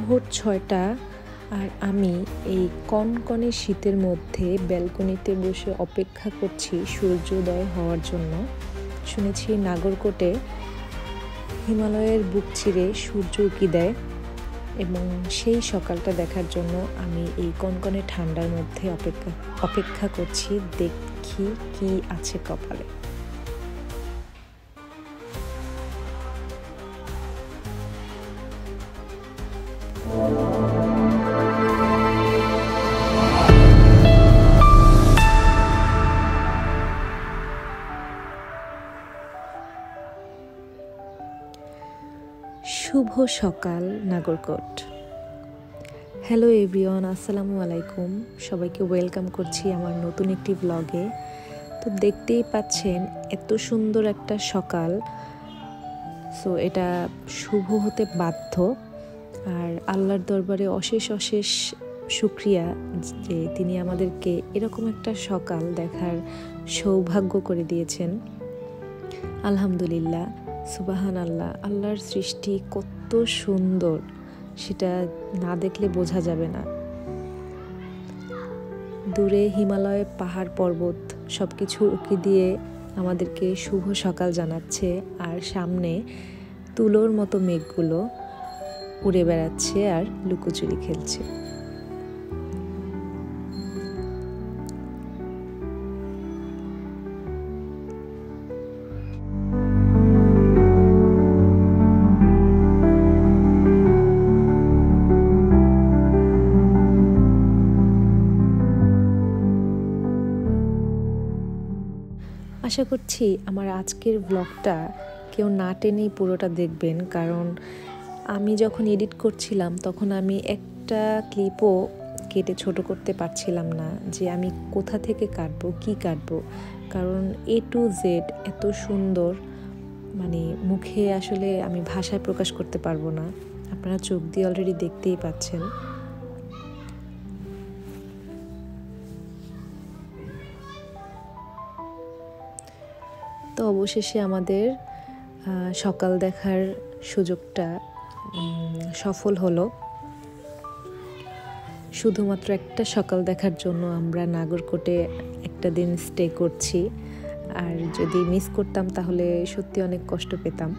ভোর ৬টা আর আমি এই কনকনে শীতের মধ্যে ব্যালকনিতে বসে অপেক্ষা করছি সূর্যোদয় হওয়ার জন্য। শুনেছি নাগরকোটে হিমালয়ের বুক চিরে সূর্য উঁকি দেয় এবং সেই সকালটা দেখার জন্য আমি এই কনকনে ঠান্ডার মধ্যে অপেক্ষা করছি, দেখি কি আছে কপালে। শুভ সকাল নাগরকোট। হ্যালো এভরিওয়ান, আসসালামু আলাইকুম। সবাইকে ওয়েলকাম করছি আমার নতুন একটি ব্লগে। তো দেখতেই পাচ্ছেন এত সুন্দর একটা সকাল, সো এটা শুভ হতে বাধ্য। আর আল্লাহর দরবারে অশেষ অশেষ শুকরিয়া যে তিনি আমাদেরকে এরকম একটা সকাল দেখার সৌভাগ্য করে দিয়েছেন। আলহামদুলিল্লাহ, সুবাহান আল্লাহ। আল্লাহর সৃষ্টি কত সুন্দর সেটা না দেখলে বোঝা যাবে না। দূরে হিমালয়, পাহাড়, পর্বত সব কিছু উঁকি দিয়ে আমাদেরকে শুভ সকাল জানাচ্ছে, আর সামনে তুলোর মতো মেঘগুলো উড়ে বেড়াচ্ছে আর লুকোচুরি খেলছে। আশা করছি আমার আজকের ব্লগটা কেউ না টেনেই পুরোটা দেখবেন, কারণ আমি যখন এডিট করছিলাম তখন আমি একটা ক্লিপও কেটে ছোট করতে পারছিলাম না যে আমি কোথা থেকে কাটবো, কি কাটবো। কারণ A to Z এত সুন্দর, মানে মুখে আসলে আমি ভাষায় প্রকাশ করতে পারবো না। আপনারা চোখ দিয়ে অলরেডি দেখতেই পাচ্ছেন। তো অবশেষে আমাদের সকাল দেখার সুযোগটা সফল হলো। শুধুমাত্র একটা সকাল দেখার জন্য আমরা নাগরকোটে একটা দিন স্টে করছি, আর যদি মিস করতাম তাহলে সত্যি অনেক কষ্ট পেতাম।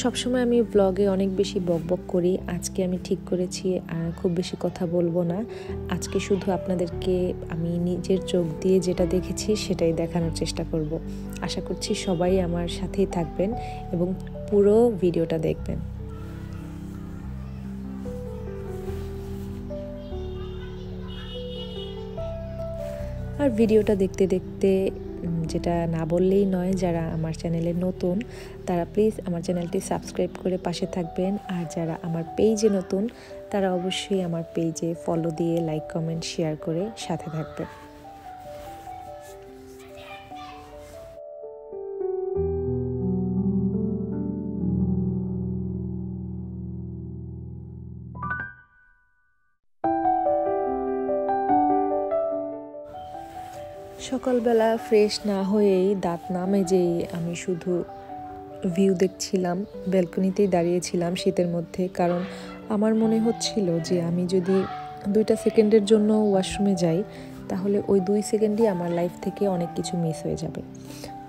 সবসময় আমি ব্লগে অনেক বেশি বকবক করি, আজকে আমি ঠিক করেছি খুব বেশি কথা বলবো না। আজকে শুধু আপনাদেরকে আমি নিজের চোখ দিয়ে যেটা দেখেছি সেটাই দেখানোর চেষ্টা করব। আশা করছি সবাই আমার সাথেই থাকবেন এবং পুরো ভিডিওটা দেখবেন। আর ভিডিওটা দেখতে দেখতে যেটা না বললেই নয়, যারা আমার চ্যানেলে নতুন তারা প্লিজ আমার চ্যানেলটি সাবস্ক্রাইব করে পাশে থাকবেন, আর যারা আমার পেজে নতুন তারা অবশ্যই আমার পেজে ফলো দিয়ে লাইক, কমেন্ট, শেয়ার করে সাথে থাকবেন। সকালবেলা ফ্রেশ না হয়েই, দাঁত না মেজেই আমি শুধু ভিউ দেখছিলাম, ব্যালকনিতেই দাঁড়িয়েছিলাম শীতের মধ্যে। কারণ আমার মনে হচ্ছিল যে আমি যদি 2 সেকেন্ডের জন্য ওয়াশরুমে যাই তাহলে ওই 2 সেকেন্ডই আমার লাইফ থেকে অনেক কিছু মিস হয়ে যাবে।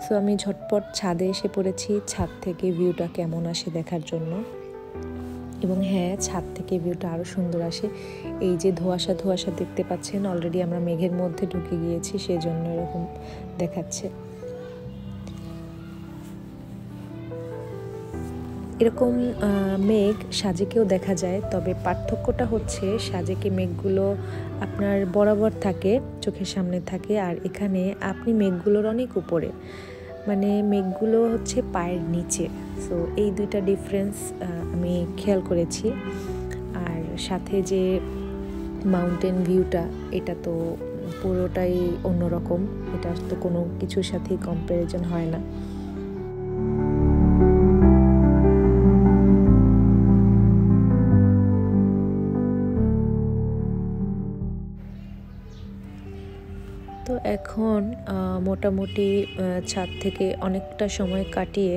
সো আমি ঝটপট ছাদে এসে পড়েছি, ছাদ থেকে ভিউটা কেমন আসে দেখার জন্য। এবং হ্যাঁ, ছাদ থেকে ভিউটা আরও সুন্দর আসে। এই যে ধোঁয়াশা ধোঁয়াশা দেখতে পাচ্ছেন, অলরেডি আমরা মেঘের মধ্যে ঢুকে গিয়েছি, সেজন্য এরকম দেখাচ্ছে। এরকম মেঘ সাজেকেও দেখা যায়, তবে পার্থক্যটা হচ্ছে সাজেকে মেঘগুলো আপনার বরাবর থাকে, চোখের সামনে থাকে, আর এখানে আপনি মেঘগুলোর অনেক উপরে, মানে মেঘগুলো হচ্ছে পায়ের নিচে। সো এই দুইটা ডিফারেন্স আমি খেয়াল করেছি। আর সাথে যে মাউন্টেন ভিউটা, এটা তো পুরোটাই অন্যরকম, এটা তো কোনো কিছুর সাথেই কম্প্যারিজন হয় না। তো এখন মোটামুটি ছাদ থেকে অনেকটা সময় কাটিয়ে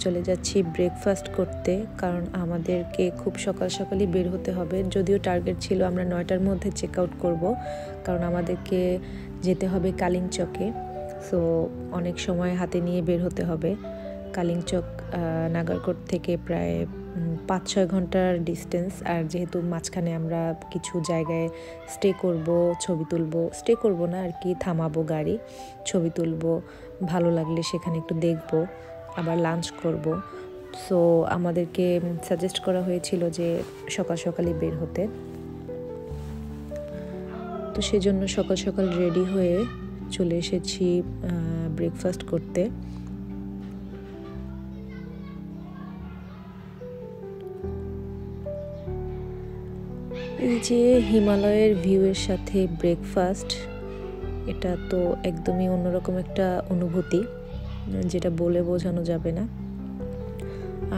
চলে যাচ্ছি ব্রেকফাস্ট করতে, কারণ আমাদেরকে খুব সকাল সকালই বের হতে হবে। যদিও টার্গেট ছিল আমরা 9টার মধ্যে চেক আউট করব, কারণ আমাদেরকে যেতে হবে কালিংচকে। সো অনেক সময় হাতে নিয়ে বের হতে হবে। কালিংচক নাগরকোট থেকে প্রায় 5-6 ঘন্টার ডিস্টেন্স। আর যেহেতু মাঝখানে আমরা কিছু জায়গায় স্টে করব, ছবি তুলব, স্টে করব না আর কি, থামাবো গাড়ি, ছবি তুলব, ভালো লাগলে সেখানে একটু দেখব, আবার লাঞ্চ করব। সো আমাদেরকে সাজেস্ট করা হয়েছিল যে সকাল সকালই বের হতে। তো সেজন্য সকাল সকাল রেডি হয়ে চলে এসেছি ব্রেকফাস্ট করতে। এই যে হিমালয়ের ভিউয়ের সাথে ব্রেকফাস্ট, এটা তো একদমই অন্যরকম একটা অনুভূতি, যেটা বলে বোঝানো যাবে না।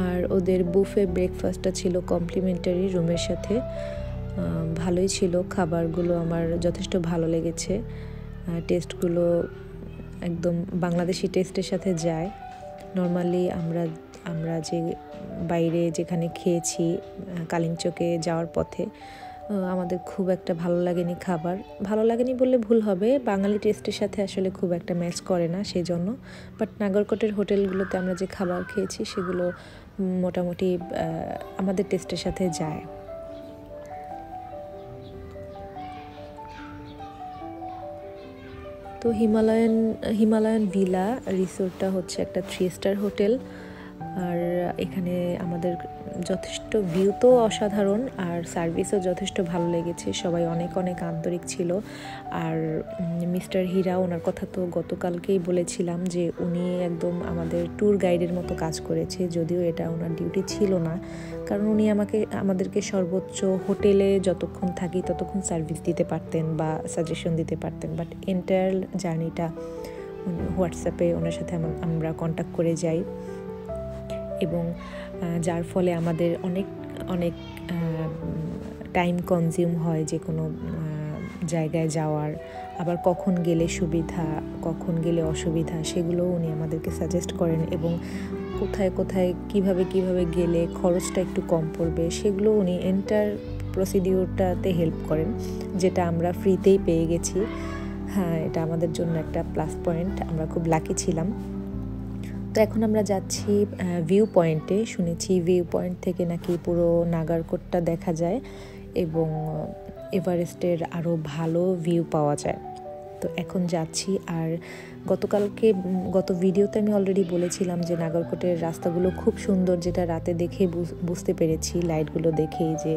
আর ওদের বুফে ব্রেকফাস্টটা ছিল কমপ্লিমেন্টারি রুমের সাথে, ভালোই ছিল। খাবারগুলো আমার যথেষ্ট ভালো লেগেছে, টেস্টগুলো একদম বাংলাদেশি টেস্টের সাথে যায়। নর্মালি আমরা যে বাইরে যেখানে খেয়েছি কালিংচকে যাওয়ার পথে, আমাদের খুব একটা ভালো লাগেনি খাবার। ভালো লাগেনি বললে ভুল হবে, বাঙালি টেস্টের সাথে আসলে খুব একটা ম্যাচ করে না সেই জন্য। বাট নাগরকোটের হোটেলগুলোতে আমরা যে খাবার খেয়েছি সেগুলো মোটামুটি আমাদের টেস্টের সাথে যায়। তো হিমালয়ান ভিলা রিসোর্টটা হচ্ছে একটা 3 স্টার হোটেল। আর এখানে আমাদের যথেষ্ট ভিউ তো অসাধারণ, আর সার্ভিসও যথেষ্ট ভালো লেগেছে। সবাই অনেক অনেক আন্তরিক ছিল। আর মিস্টার হীরা, ওনার কথা তো গতকালকেই বলেছিলাম যে উনি একদম আমাদের ট্যুর গাইডের মতো কাজ করেছে, যদিও এটা ওনার ডিউটি ছিল না, কারণ উনি আমাদেরকে সর্বোচ্চ হোটেলে যতক্ষণ থাকি ততক্ষণ সার্ভিস দিতে পারতেন বা সাজেশন দিতে পারতেন। বাট এন্টায়ার জার্নিটা হোয়াটসঅ্যাপে ওনার সাথে আমরা কন্ট্যাক্ট করে যাই, এবং যার ফলে আমাদের অনেক অনেক টাইম কনজিউম হয় যে কোনো জায়গায় যাওয়ার। আবার কখন গেলে সুবিধা, কখন গেলে অসুবিধা, সেগুলো উনি আমাদেরকে সাজেস্ট করেন, এবং কোথায় কোথায় কিভাবে গেলে খরচটা একটু কম পড়বে সেগুলো উনি এন্টার প্রসিডিওরটাতে হেল্প করেন, যেটা আমরা ফ্রিতেই পেয়ে গেছি। হ্যাঁ, এটা আমাদের জন্য একটা প্লাস পয়েন্ট, আমরা খুব লাকি ছিলাম। তো এখন আমরা যাচ্ছি ভিউ পয়েন্টে। শুনেছি ভিউ পয়েন্ট থেকে নাকি পুরো নাগরকোটটা দেখা যায় এবং এভারেস্টের আরও ভালো ভিউ পাওয়া যায়। তো এখন যাচ্ছি। আর গত ভিডিওতে আমি অলরেডি বলেছিলাম যে নাগরকোটের রাস্তাগুলো খুব সুন্দর, যেটা রাতে দেখে বুঝতে পেরেছি, লাইটগুলো দেখেই, যে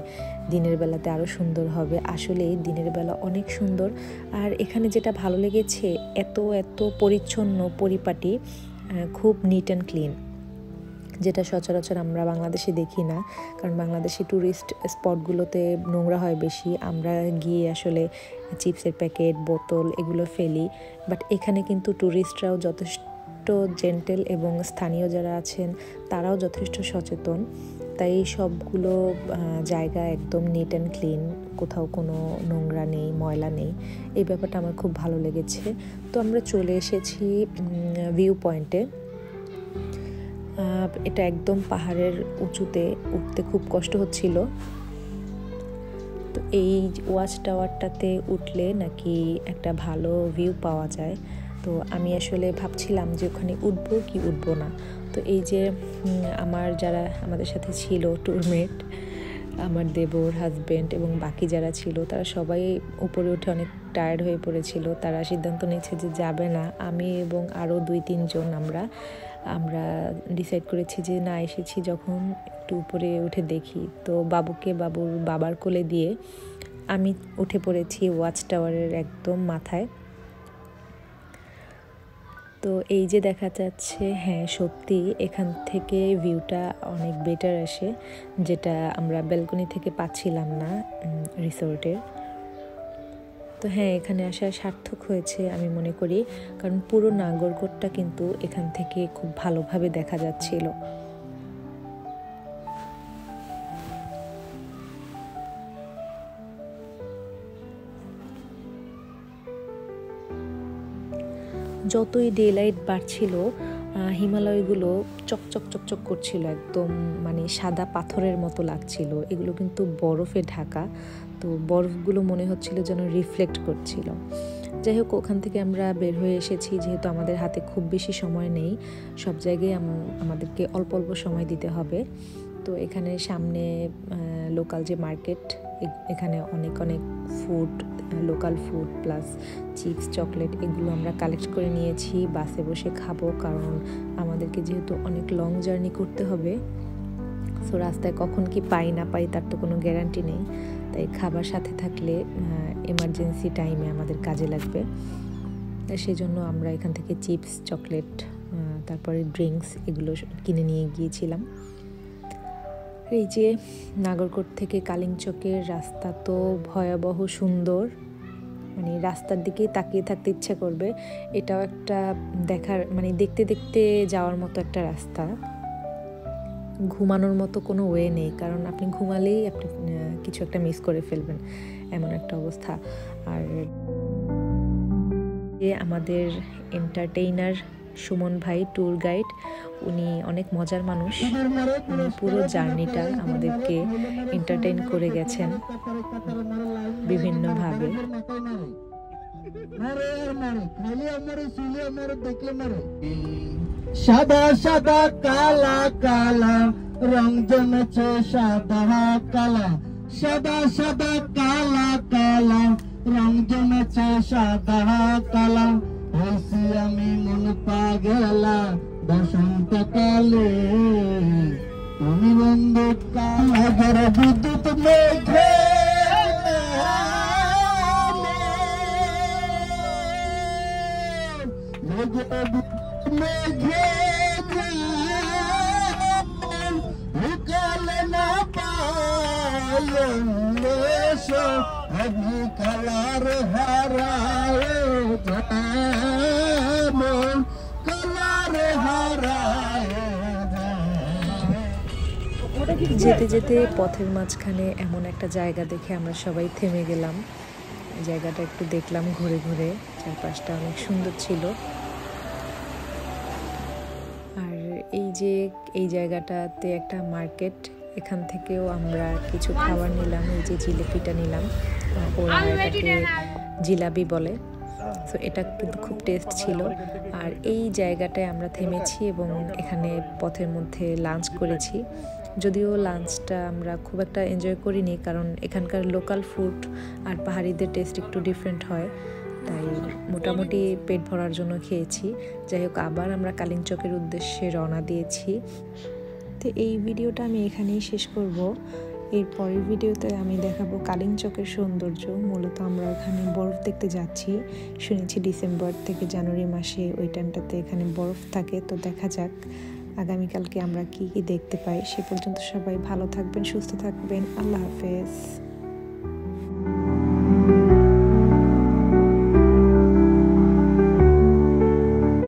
দিনের বেলাতে আরও সুন্দর হবে। আসলে দিনের বেলা অনেক সুন্দর। আর এখানে যেটা ভালো লেগেছে, এত পরিচ্ছন্ন, পরিপাটি, খুব নিট অ্যান্ড ক্লিন, যেটা সচরাচর আমরা বাংলাদেশে দেখি না। কারণ বাংলাদেশি ট্যুরিস্ট স্পটগুলোতে নোংরা হয় বেশি, আমরা গিয়ে আসলে চিপসের প্যাকেট, বোতল এগুলো ফেলি। বাট এখানে কিন্তু ট্যুরিস্টরাও যথেষ্ট জেন্টেল, এবং স্থানীয় যারা আছেন তারাও যথেষ্ট সচেতন। তাই সবগুলো জায়গা একদম নিট অ্যান্ড ক্লিন, কোথাও কোনো নোংরা নেই, ময়লা নেই। এই ব্যাপারটা আমার খুব ভালো লেগেছে। তো আমরা চলে এসেছি ভিউ পয়েন্টে। এটা একদম পাহাড়ের উঁচুতে, উঠতে খুব কষ্ট হচ্ছিল। তো এই ওয়াচ টাওয়ারটাতে উঠলে নাকি একটা ভালো ভিউ পাওয়া যায়। তো আমি আসলে ভাবছিলাম যে ওখানে উঠবো কি উঠবো না। তো এই যে যারা আমাদের সাথে ছিল ট্যুরমেট, আমার দেবর, হাজব্যান্ড এবং বাকি যারা ছিল, তারা সবাই উপরে উঠে অনেক টায়ার্ড হয়ে পড়েছিল। তারা সিদ্ধান্ত নিচ্ছে যে যাবে না। আমি এবং আরও 2-3 জন আমরা ডিসাইড করেছি যে না, এসেছি যখন একটু উপরে উঠে দেখি। তো বাবুর বাবার কোলে দিয়ে আমি উঠে পড়েছি ওয়াচ টাওয়ারের একদম মাথায়। তো এই যে দেখা যাচ্ছে, হ্যাঁ সত্যি এখান থেকে ভিউটা অনেক বেটার আসে, যেটা আমরা ব্যালকনি থেকে পাচ্ছিলাম না রিসোর্টের। তো হ্যাঁ, এখানে আসা সার্থক হয়েছে আমি মনে করি, কারণ পুরো নাগরকোটটা কিন্তু এখান থেকে খুব ভালোভাবে দেখা যাচ্ছিল। যতই ডে লাইট বাড়ছিল, হিমালয়গুলো চকচক চকচক করছিল, একদম মানে সাদা পাথরের মতো লাগছিল। এগুলো কিন্তু বরফে ঢাকা, তো বরফগুলো মনে হচ্ছিল যেন রিফ্লেক্ট করছিল। যাই হোক, ওখান থেকে আমরা বের হয়ে এসেছি। যেহেতু আমাদের হাতে খুব বেশি সময় নেই, সব জায়গায় আমাদেরকে অল্প অল্প সময় দিতে হবে। তো এখানে সামনে লোকাল যে মার্কেট, এখানে অনেক অনেক food, local food plus chips, chocolate, এগুলো আমরা কালেক্ট করে নিয়েছি। বাসে বসে খাবো, কারণ আমাদেরকে যেহেতু অনেক লং জার্নি করতে হবে, সো রাস্তায় কখন কি পাই না পাই তার তো কোনো গ্যারান্টি নেই। তাই খাবার সাথে থাকলে এমার্জেন্সি টাইমে আমাদের কাজে লাগবে। সেই জন্য আমরা এখান থেকে চিপস, চকলেট, তারপরে ড্রিঙ্কস এগুলো কিনে নিয়ে গিয়েছিলাম। এই যে নাগরকোট থেকে কালিংচকের রাস্তা তো ভয়াবহ সুন্দর, মানে রাস্তার দিকেই তাকিয়ে থাকতে ইচ্ছা করবে। এটাও একটা দেখার, মানে দেখতে দেখতে যাওয়ার মতো একটা রাস্তা। ঘুমানোর মতো কোনো ওয়ে নেই, কারণ আপনি ঘুমালেই আপনি কিছু একটা মিস করে ফেলবেন, এমন একটা অবস্থা। আর যে আমাদের এন্টারটেইনার সুমন ভাই, ট্যুর গাইড, উনি অনেক মজার মানুষ। উনি পুরো জার্নিটা আমাদেরকে এন্টারটেইন করে গেছেন বিভিন্নভাবে। সাদা সাদা কালা কালা রং জমেছে সাদা কালা, সাদা সাদা কালা কালা রং জমেছে সাদা কালা। হয়েছি আমি মন পাগলা বসন্তকালে, তুমি বন্ধু কালাগের বিদ্যুৎ মেঘে মেঘে কালে না পায় আমি কালার হারায় কালার হারায়। যেতে যেতে পথের মাঝখানে এমন একটা জায়গা দেখে আমরা সবাই থেমে গেলাম। জায়গাটা একটু দেখলাম ঘুরে ঘুরে, চারপাশটা অনেক সুন্দর ছিল। আর এই যে এই জায়গাটাতে একটা মার্কেট, এখান থেকেও আমরা কিছু খাবার নিলাম। এই যে জিলিপিটা নিলাম, ওরা এটাকে জিলাপি বলে। সো এটা কিন্তু খুব টেস্ট ছিল। আর এই জায়গাটায় আমরা থেমেছি এবং এখানে পথের মধ্যে লাঞ্চ করেছি। যদিও লাঞ্চটা আমরা খুব একটা এনজয় করিনি, কারণ এখানকার লোকাল ফুড আর পাহাড়িদের টেস্ট একটু ডিফারেন্ট হয়, তাই মোটামুটি পেট ভরার জন্য খেয়েছি। যাই হোক, আবার আমরা কালিংচকের উদ্দেশ্যে রওনা দিয়েছি। তো এই ভিডিওটা আমি এখানেই শেষ করব। এর পরের ভিডিওতে আমি দেখাবো কালিংচকের সৌন্দর্য। মূলত আমরা এখানে বরফ দেখতে যাচ্ছি। শুনেছি ডিসেম্বর থেকে জানুয়ারি মাসে ওই টাইমটাতে এখানে বরফ থাকে। তো দেখা যাক আগামীকালকে আমরা কি কি দেখতে পাই। সে পর্যন্ত সবাই ভালো থাকবেন, সুস্থ থাকবেন। আল্লাহ হাফেজ।